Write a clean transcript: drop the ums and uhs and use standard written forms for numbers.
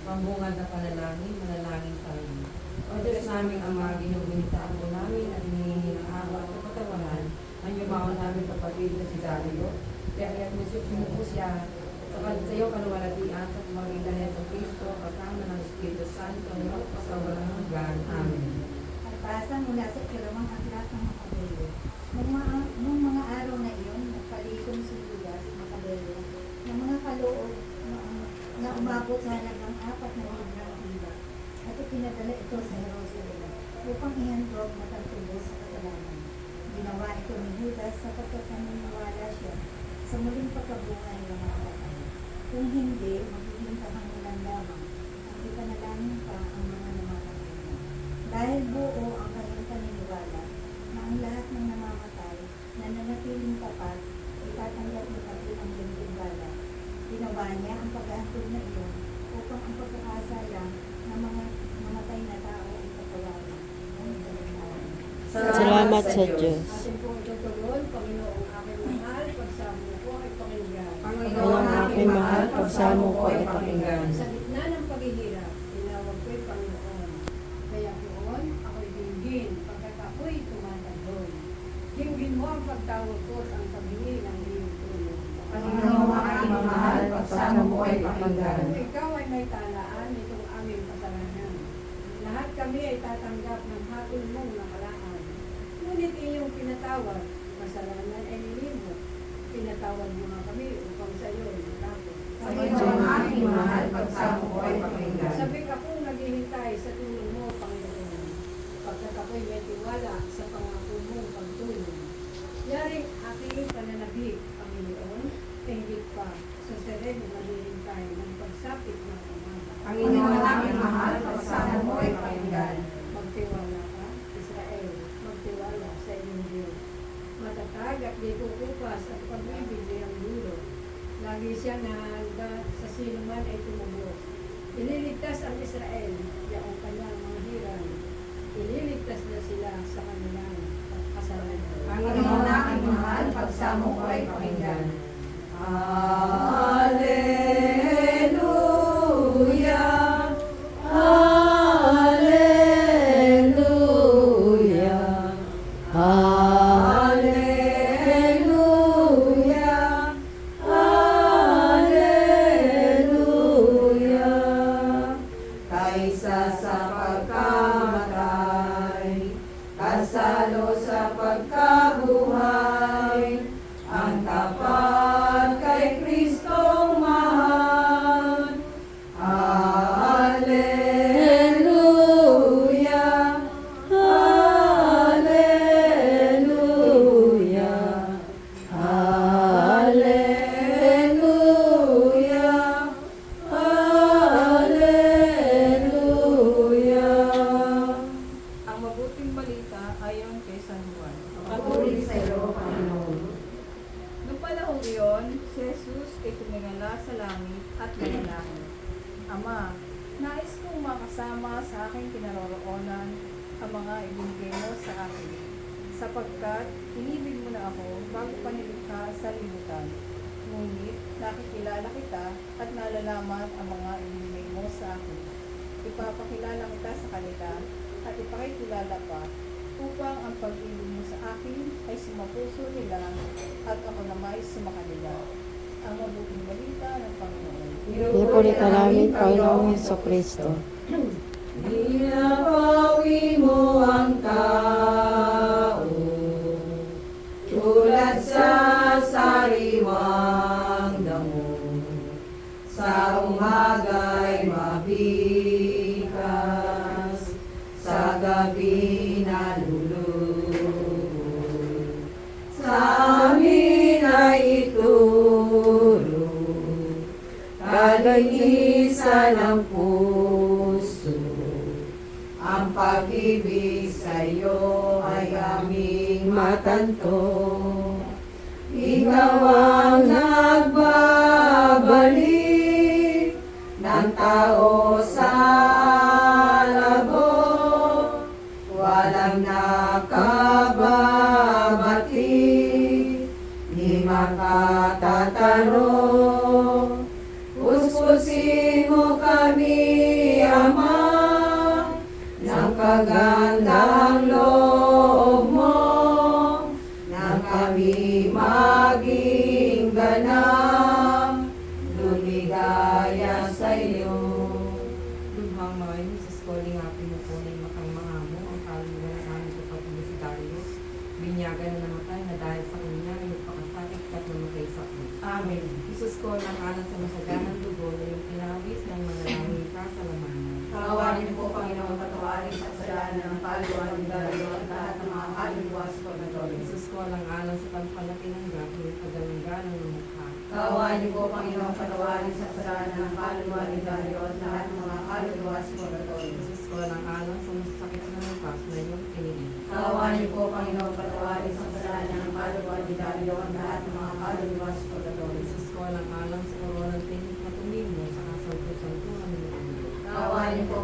pambungad na panalangin, manalangin tayo. O Diyos naming Ama, ginugunitaan po namin at hinihingi ng awa at kapatawaran ang yumaon namin kapatid na si Dario. Kaya mo po siya sa iyo kaluwalhatian sa pamamagitan ng Kristo, kasama ng Espiritu Santo, ngayon pa sa walang hanggan. Amen. Pagbasa mula sa Ikalawang Aklat ng Makabelo. Nung mga araw na iyon, nagpalikom si Judas Makabelo ng mga kaloob na umabot sa halagang 4 na librang iba at ipinadala ito sa Jerusalem upang ihandog matagtubos sa kasalanan. Ginawa ito ni Judas sapagkat naniniwala siya sa muling pagkabuhay ng mga patay. Kung hindi, magiging kahangulan lamang at ipanalangin pa ang mga namamatay. Dahil buo ang kanyang paniniwala na ang lahat ng namamatay na nanatiling tapat ay tatanggap ni Pati ang gantimpala. Ginawa niya ang pag-aantog na iyon upang ang pagkakasala ng mga namatay na tao ay patawarin. Salamat sa Diyos. Atin pong itutuloy, Panginoong aking mahal, pagsamo ko ay pakinggan. Panginoon aking mahal, pagsamo ko ay pakinggan. Sa gitna ng paghihirap, tinawag ko'y Panginoon. Kaya poon, ako'y dinggin, pagkat ako'y tumatagoy. Dinggin mo ang pagtawag ko at ang paghingi ng iyong tulong. Panginoon aking mahal, pagsamo ko ay pakinggan. Kung ikaw ay may talaan nitong aming kasalanan, lahat kami ay tatanggap ng hatol mong nakalaan. Ngunit iyong pinatawad, kasalanan ay nilibot. Pinatawad mo nga kami upang sa iyo ay matapos. Panginoon aking mahal, pagsamo ko ay pakinggan. Sabik akong naghihintay sa tulong mo, Panginoon. Pagkat ako'y may tiwala sa pangako mong pagtulong. Yaring aking pananabik, Panginoon, higit pa sa sereno maghihintay ng pagsapit ng umaga. Panginoon aking mahal, pagsamo ko ay pakinggan. Magtiwala ka, Israel, magtiwala sa iyong Diyos. Matatag at di kukupas at pag-ibig ang dulo. Lagi siya nahanda sa sino man ay tumubos. Ililigtas ang Israel, yaong kanyang mga hiran. Ililigtas na sila sa kanilang kasalanan. Panginoon aking mahal, pagsamo ko ay pakinggan. Hallelujah, Hallelujah. Hallelujah, Hallelujah. Kaysa sa pagkamatay, kasalo sa pagkabuhay, ang tapat kay Kristong mahal. Hallelujah, Hallelujah, Hallelujah, Hallelujah. Ang mabuting balita ayon kay San Juan. Papuri sa iyo, Panginoon. Noong panahong iyon, si Jesus ay tumingala sa langit at nanalangin. Ama, nais kong makasama sa aking kinaroroonan ang mga ibinigay mo sa akin, sapagkat inibig mo na ako bago pa nilikha sa libutan. Ngunit nakikilala kita at nalalaman ang mga ibinigay mo sa akin. Ipapakilala kita sa kanila at ipakikilala pa upang ang pag-ibig mo sa akin ay sumapuso nila at ako naman ay sumakanila. Ang mabuting balita ng Panginoon. Pinupulita namin, Panginoong Hesukristo. Binabawi mo ang tao, tulad sa sariwang damo. Sa umaga'y mabikas, sa gabi nalulugod. Sa amin ay ituro, kalinisan ng puso. Ang pag-ibig sa'yo ay aming matanto. Ikaw ang nagbabalik ng tao sa labo. Walang nakababati, di makatatalo. Puspusin mo kami, Ama, ng kagandang loob mo, na kami maging ganap, lumigaya sa iyo. Lubhang mga Jesus, calling up mo po na makang mga mo, ang kaluluwa ng aming kapatid si Darius, binyagan na namatay na dahil sa kanya, ay nagpakasakit at namatay sa akin. Amen. Jesus ko ng anak sa masaganang dugo na yung pinawis ng manalangin ka sa lamanan. Kaawaan niyo po, Panginoon, patawarin sa kasalanan ng kaluluwa ni Dario at lahat ng mga kaluluwa sa purgatorio. Jesus ko ng anak sa pagpalaki ng gap, yung pagalangalan ng mukha. Kaawaan niyo po, Panginoon, patawarin sa kasalanan ng kaluluwa ni Dario at lahat ng mga kaluluwa sa purgatorio. Jesus ko ng anak sa masakit na lupas na yung kiniin. Kaawaan niyo po, Panginoon, patawarin sa kasalanan ng kaluluwa ni Dario at lahat ng mga kaluluwa sa purgatorio. Jesus ko ng anak sa koronang tinig na tumimo sa kasalpusan ng mundo. Kaawaan niyo po,